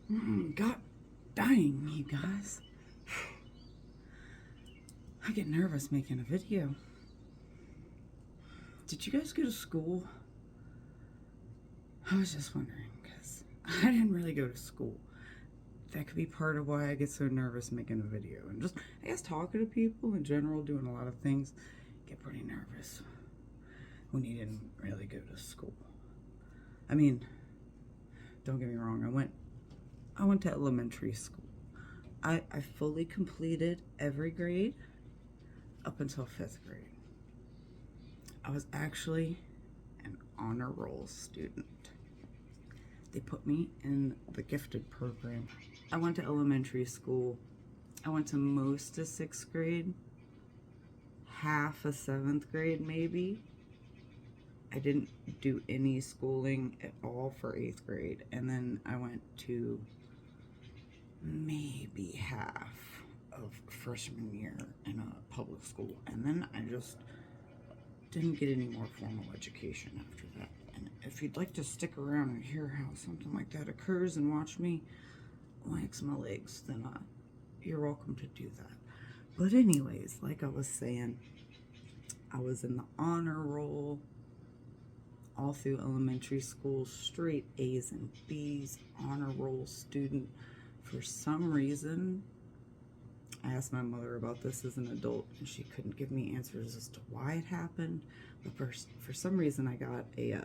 God dang, you guys. I get nervous making a video. Did you guys go to school? I was just wondering, because I didn't really go to school. That could be part of why I get so nervous making a video. And just, I guess, talking to people in general, doing a lot of things, get pretty nervous when you didn't really go to school. I mean, don't get me wrong, I went to elementary school. I fully completed every grade up until 5th grade. I was actually an honor roll student. They put me in the gifted program. I went to elementary school. I went to most of 6th grade, half of 7th grade maybe. I didn't do any schooling at all for 8th grade, and then I went to maybe half of freshman year in a public school, and then I just didn't get any more formal education after that. And if you'd like to stick around and hear how something like that occurs and watch me wax my legs, then you're welcome to do that. But anyways, like I was saying, I was in the honor roll all through elementary school, straight A's and B's, honor roll student. For some reason, I asked my mother about this as an adult, and she couldn't give me answers as to why it happened. But for some reason, I got a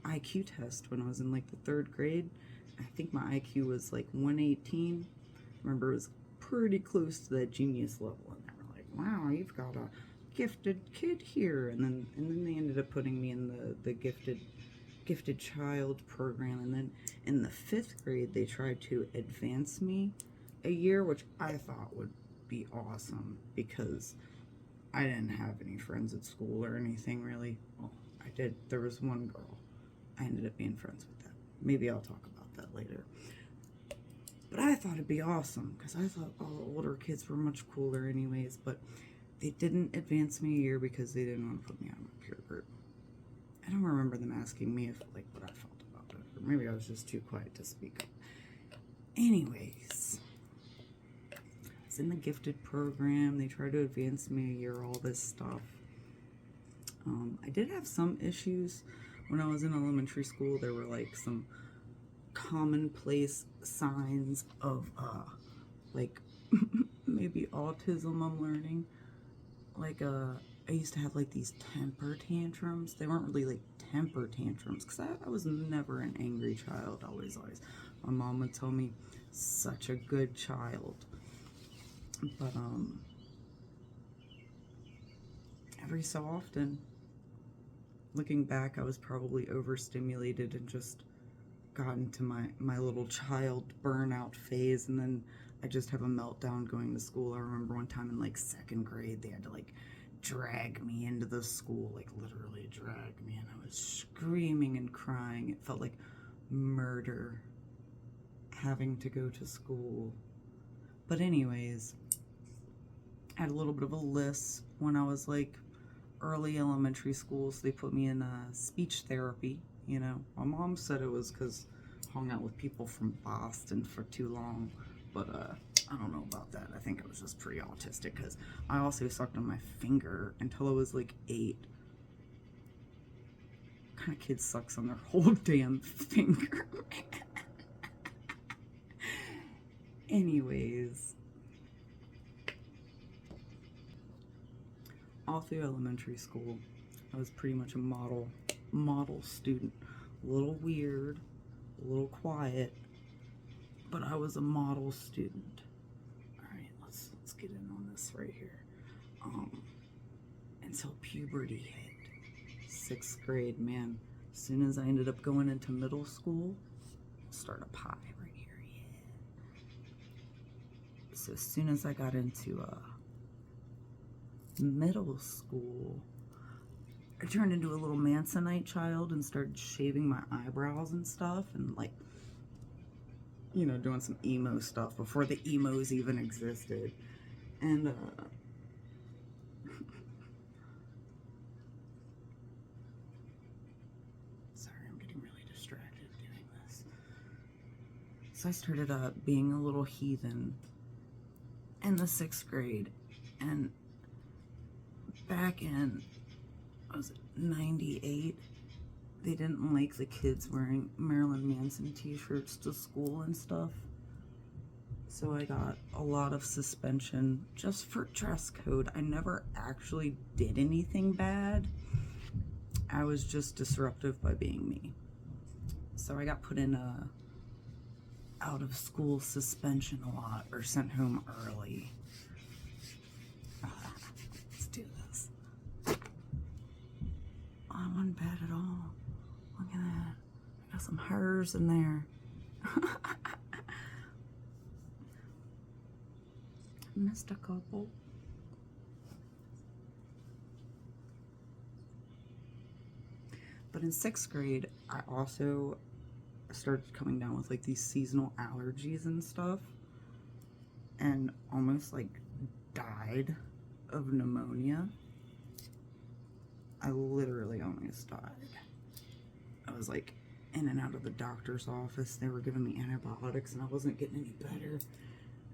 IQ test when I was in like the 3rd grade. I think my IQ was like 118. Remember, it was pretty close to that genius level, and they were like, "Wow, you've got a gifted kid here." And then they ended up putting me in the gifted child program. And then in the 5th grade, they tried to advance me a year, which I thought would be awesome because I didn't have any friends at school or anything really. Well, I did. There was one girl. I ended up being friends with that. Maybe I'll talk about that later. But I thought it'd be awesome because I thought all the older kids were much cooler anyways. But they didn't advance me a year because they didn't want to put me on my peer group. I don't remember them asking me if like what I felt about it, or maybe I was just too quiet to speak up. Anyways, I was in the gifted program. They tried to advance me a year, all this stuff. I did have some issues when I was in elementary school. There were like some commonplace signs of like maybe autism I'm learning. Like I used to have like these temper tantrums. They weren't really like temper tantrums because I was never an angry child. Always. My mom would tell me, such a good child. But every so often, looking back, I was probably overstimulated and just got into my little child burnout phase, and then I just have a meltdown going to school. I remember one time in like 2nd grade, they had to like drag me into the school, like literally drag me, and I was screaming and crying. It felt like murder having to go to school. But anyways, I had a little bit of a list when I was like early elementary school, so they put me in speech therapy. You know, my mom said it was because I hung out with people from Boston for too long, but I don't know about that. I think I was just pretty autistic because I also sucked on my finger until I was like 8. What kind of kid sucks on their whole damn finger? Anyways, all through elementary school, I was pretty much a model student. A little weird, a little quiet, but I was a model student. All right, let's get in on this right here. Until puberty hit, 6th grade, man. As soon as I ended up going into middle school, start a pie right here, yeah. So as soon as I got into middle school, I turned into a little Mansonite child and started shaving my eyebrows and stuff, and like, you know, doing some emo stuff before the emos even existed. And sorry, I'm getting really distracted doing this. So I started being a little heathen in the 6th grade, and back in, was it 98, they didn't like the kids wearing Marilyn Manson t-shirts to school and stuff. So I got a lot of suspension just for dress code. I never actually did anything bad. I was just disruptive by being me. So I got put in a out of school suspension a lot, or sent home early. Let's do this. I wasn't bad at all. Look at that. I got some hairs in there. Missed a couple. But in 6th grade, I also started coming down with like these seasonal allergies and stuff, and almost like died of pneumonia. I literally almost died. I was like in and out of the doctor's office. They were giving me antibiotics and I wasn't getting any better.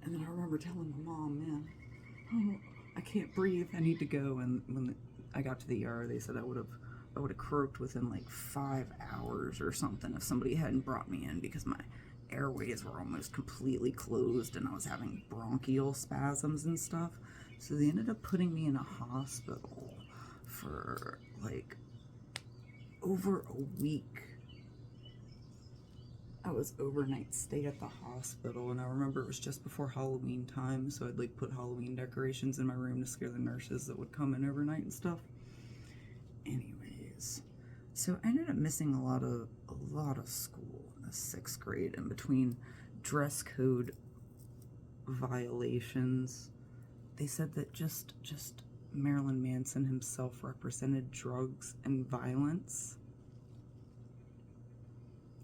And then I remember telling my mom, man, I can't breathe, I need to go. And when I got to the ER, they said I would have croaked within like 5 hours or something if somebody hadn't brought me in, because my airways were almost completely closed and I was having bronchial spasms and stuff. So they ended up putting me in a hospital for like over a week. I was overnight stay at the hospital, and I remember it was just before Halloween time, so I'd like put Halloween decorations in my room to scare the nurses that would come in overnight and stuff. Anyways, so I ended up missing a lot of school in the 6th grade, in between dress code violations. They said that just Marilyn Manson himself represented drugs and violence.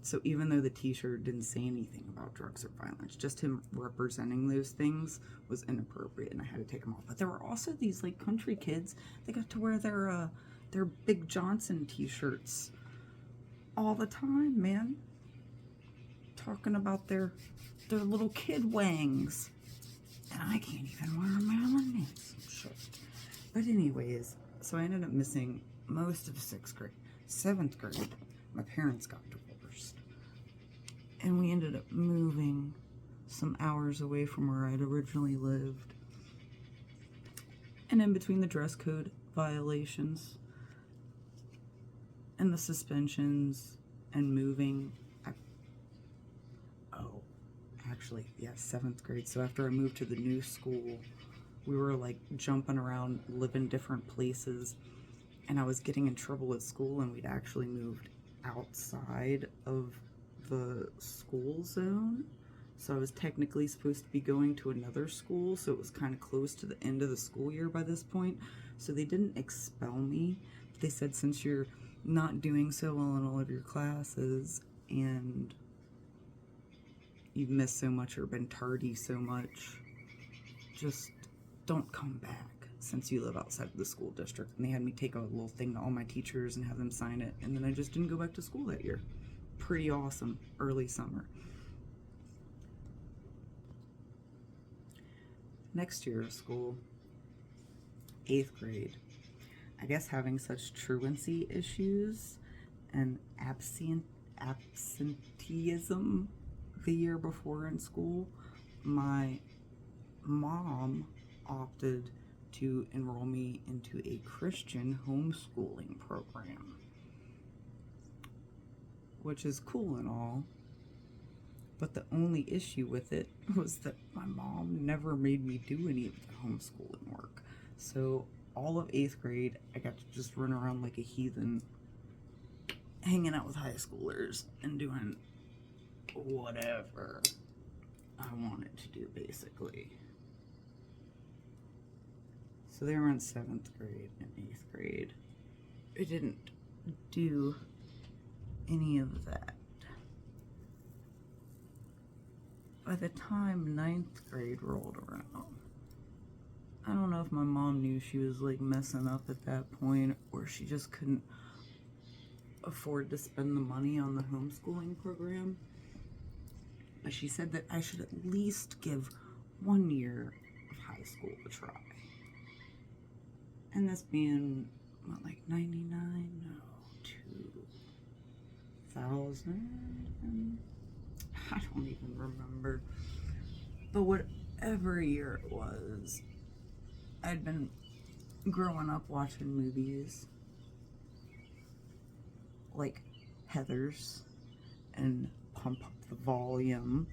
So even though the t-shirt didn't say anything about drugs or violence, just him representing those things was inappropriate, and I had to take them off. But there were also these like country kids that got to wear their Big Johnson t-shirts all the time, man. Talking about their little kid wangs. And I can't even wear a Marilyn Manson shirt. But anyways, so I ended up missing most of 6th grade. 7th grade, my parents got divorced. And we ended up moving some hours away from where I'd originally lived. And in between the dress code violations and the suspensions and moving, actually, yeah, 7th grade. So after I moved to the new school, we were like jumping around, living different places, and I was getting in trouble at school, and we'd actually moved outside of the school zone. So I was technically supposed to be going to another school, so it was kind of close to the end of the school year by this point. So they didn't expel me. They said, since you're not doing so well in all of your classes and you've missed so much or been tardy so much, just don't come back since you live outside of the school district. And they had me take a little thing to all my teachers and have them sign it, and then I just didn't go back to school that year. Pretty awesome early summer. Next year of school, 8th grade, I guess having such truancy issues and absenteeism the year before in school, my mom opted to enroll me into a Christian homeschooling program, which is cool and all, but the only issue with it was that my mom never made me do any of the homeschooling work. So all of 8th grade, I got to just run around like a heathen, hanging out with high schoolers and doing whatever I wanted to do, basically. So they were in 7th grade and 8th grade. I didn't do any of that. By the time 9th grade rolled around, I don't know if my mom knew she was like messing up at that point, or she just couldn't afford to spend the money on the homeschooling program. But she said that I should at least give 1 year of high school a try. And this being, what, like 99? No, 2000? I don't even remember. But whatever year it was, I'd been growing up watching movies like Heathers and Pump Up the Volume,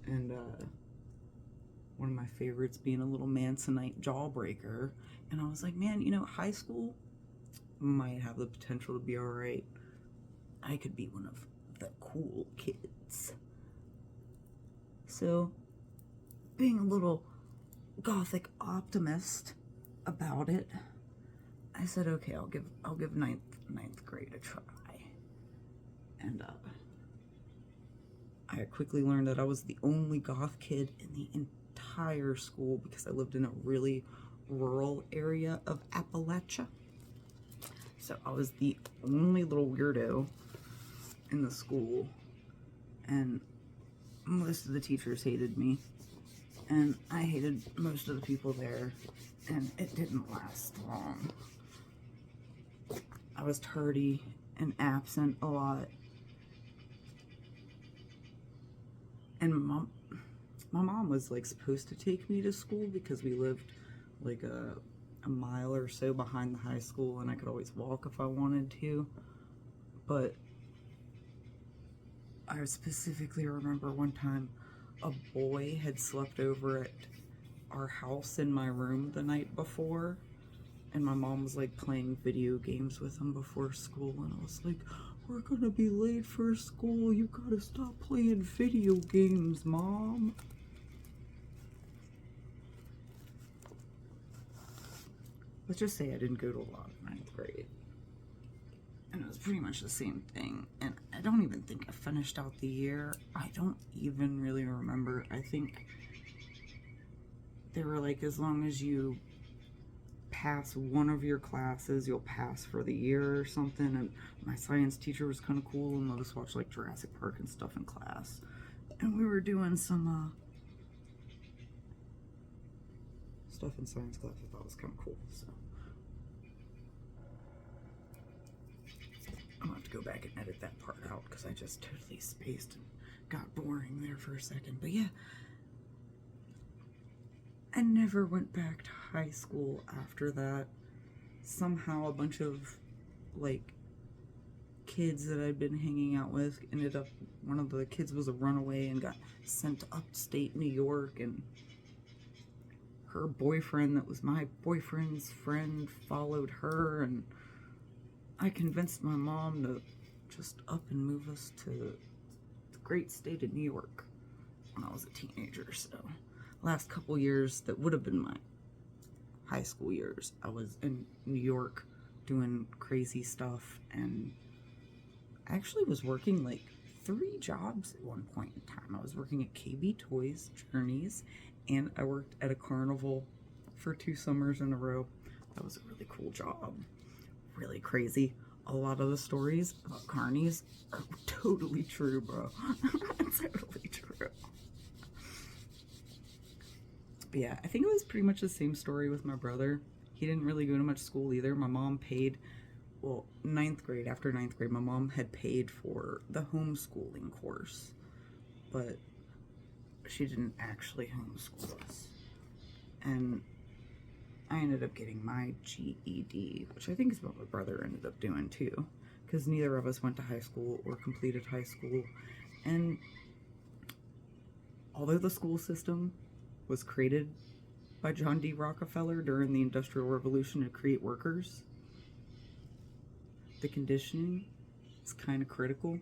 and one of my favorites being a little Mansonite Jawbreaker. And I was like, man, you know, high school might have the potential to be alright. I could be one of the cool kids. So, being a little gothic optimist about it, I said, okay, I'll give ninth grade a try. And I quickly learned that I was the only goth kid in the entire school because I lived in a really rural area of Appalachia. So I was the only little weirdo in the school, and most of the teachers hated me, and I hated most of the people there, and it didn't last long. I was tardy and absent a lot, and my mom was like supposed to take me to school because we lived like a mile or so behind the high school, and I could always walk if I wanted to. But I specifically remember one time a boy had slept over at our house in my room the night before, and my mom was like playing video games with him before school, and I was like, we're gonna be late for school, you gotta stop playing video games, Mom. Let's just say I didn't go to a lot of 9th grade. And it was pretty much the same thing. And I don't even think I finished out the year. I don't even really remember. I think they were like, as long as you pass one of your classes, you'll pass for the year or something. And my science teacher was kind of cool and let us watch like Jurassic Park and stuff in class. And we were doing some stuff in science class I thought was kind of cool. So I'm gonna have to go back and edit that part out because I just totally spaced and got boring there for a second. But yeah, I never went back to high school after that. Somehow a bunch of like kids that I'd been hanging out with ended up, one of the kids was a runaway and got sent to upstate New York, and her boyfriend that was my boyfriend's friend followed her, and I convinced my mom to just up and move us to the great state of New York when I was a teenager. So last couple years that would have been my high school years, I was in New York doing crazy stuff, and I actually was working like 3 jobs at one point in time. I was working at KB Toys, Journeys, and I worked at a carnival for 2 summers in a row. That was a really cool job. Really crazy. A lot of the stories about carnies are totally true, bro. Totally true. But yeah, I think it was pretty much the same story with my brother. He didn't really go to much school either. My mom paid, well, 9th grade, after 9th grade, my mom had paid for the homeschooling course, but she didn't actually homeschool us. And I ended up getting my GED, which I think is what my brother ended up doing too, because neither of us went to high school or completed high school. And although the school system was created by John D. Rockefeller during the Industrial Revolution to create workers, the conditioning is kind of critical,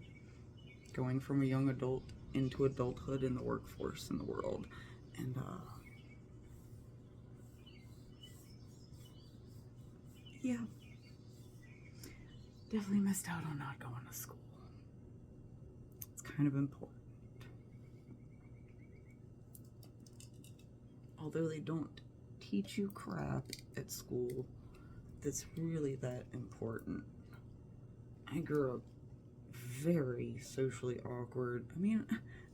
going from a young adult into adulthood in the workforce in the world. And yeah, definitely missed out on not going to school. It's kind of important. Although they don't teach you crap at school that's really that important. I grew up very socially awkward. I mean,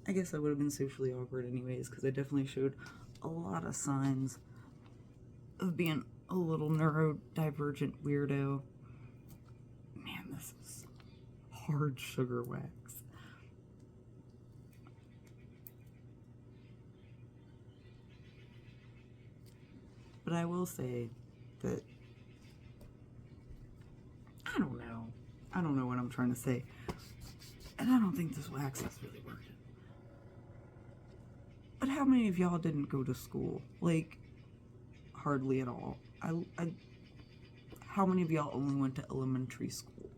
I guess I would have been socially awkward anyways, because I definitely showed a lot of signs of being a little neurodivergent weirdo. Man, this is hard sugar wax. But I will say that I don't know what I'm trying to say. And I don't think this wax is really working. But how many of y'all didn't go to school? Like, hardly at all. How many of y'all only went to elementary school?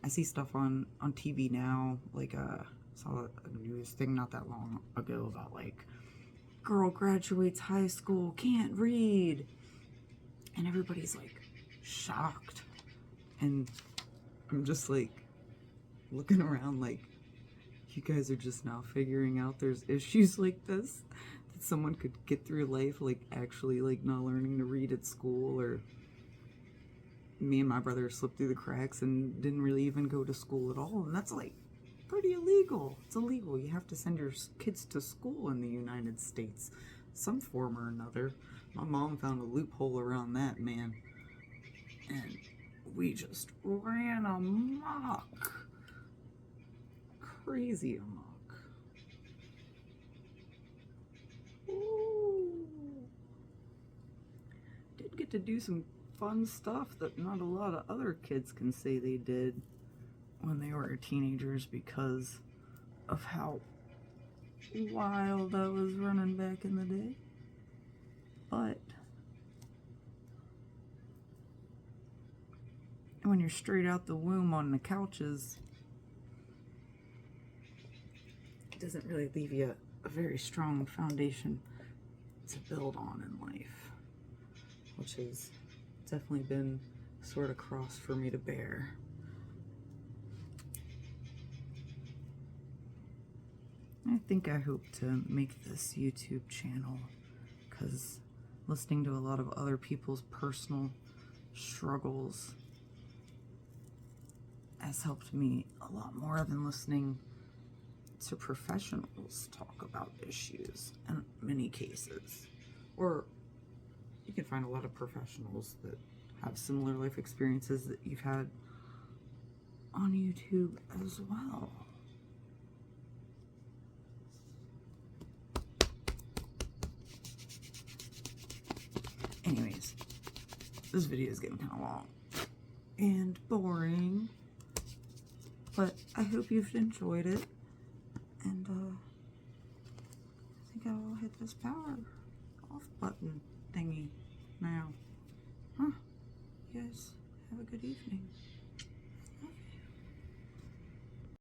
I see stuff on TV now, like saw a news thing not that long ago about like girl graduates high school, can't read, and everybody's like shocked, and I'm just like looking around like, you guys are just now figuring out there's issues like this, that someone could get through life like actually like not learning to read at school, or me and my brother slipped through the cracks and didn't really even go to school at all, and that's like pretty illegal. It's illegal. You have to send your kids to school in the United States, some form or another. My mom found a loophole around that, man, and we just ran amok. Crazy amok. Ooh. Did get to do some fun stuff that not a lot of other kids can say they did when they were teenagers, because of how wild I was running back in the day. But when you're straight out the womb on the couches, it doesn't really leave you a very strong foundation to build on in life, which has definitely been sort of cross for me to bear. I hope to make this YouTube channel because listening to a lot of other people's personal struggles has helped me a lot more than listening to professionals talk about issues in many cases. Or you can find a lot of professionals that have similar life experiences that you've had on YouTube as well. Anyways, this video is getting kind of long and boring, but I hope you've enjoyed it, and I think I'll hit this power off button thingy now. You guys have a good evening.